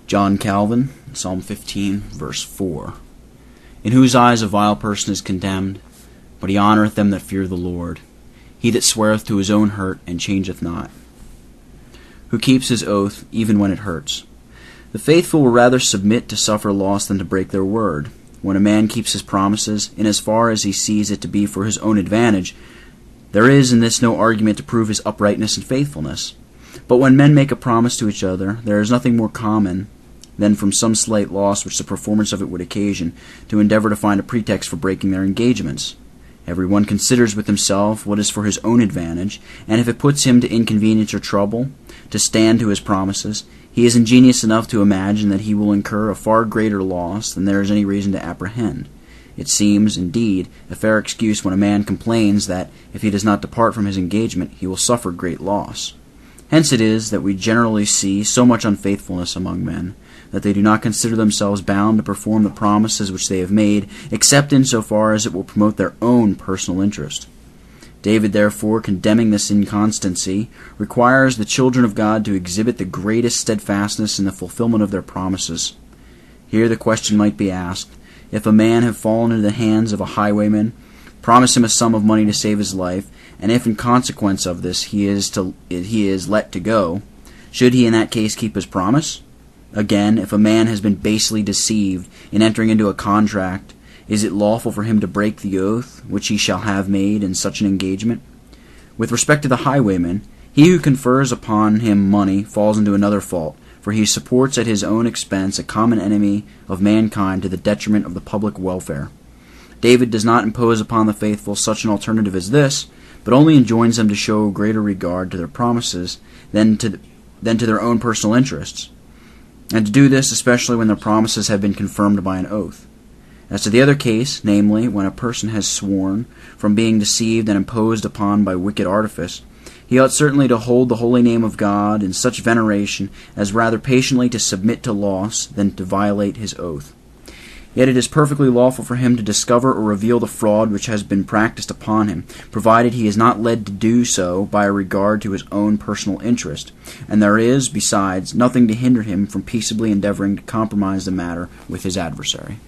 John Calvin, Psalm 15, verse 4. In whose eyes a vile person is condemned, but he honoureth them that fear the Lord. He that sweareth to his own hurt, and changeth not. Who keeps his oath, even when it hurts. The faithful will rather submit to suffer loss than to break their word. When a man keeps his promises, in as far as he sees it to be for his own advantage, there is in this no argument to prove his uprightness and faithfulness. But when men make a promise to each other, there is nothing more common than from some slight loss which the performance of it would occasion, to endeavor to find a pretext for breaking their engagements. Every one considers with himself what is for his own advantage, and if it puts him to inconvenience or trouble, to stand to his promises, he is ingenious enough to imagine that he will incur a far greater loss than there is any reason to apprehend. It seems, indeed, a fair excuse when a man complains that, if he does not depart from his engagement, he will suffer great loss. Hence it is that we generally see so much unfaithfulness among men, that they do not consider themselves bound to perform the promises which they have made, except in so far as it will promote their own personal interest. David, therefore, condemning this inconstancy, requires the children of God to exhibit the greatest steadfastness in the fulfillment of their promises. Here the question might be asked, if a man have fallen into the hands of a highwayman, promise him a sum of money to save his life, and if in consequence of this he is let to go, should he in that case keep his promise? Again, if a man has been basely deceived in entering into a contract, is it lawful for him to break the oath which he shall have made in such an engagement? With respect to the highwayman, he who confers upon him money falls into another fault, for he supports at his own expense a common enemy of mankind to the detriment of the public welfare. David does not impose upon the faithful such an alternative as this, but only enjoins them to show greater regard to their promises than to their own personal interests, and to do this especially when their promises have been confirmed by an oath. As to the other case, namely, when a person has sworn from being deceived and imposed upon by wicked artifice, he ought certainly to hold the holy name of God in such veneration as rather patiently to submit to loss than to violate his oath. Yet it is perfectly lawful for him to discover or reveal the fraud which has been practiced upon him, provided he is not led to do so by a regard to his own personal interest, and there is, besides, nothing to hinder him from peaceably endeavoring to compromise the matter with his adversary.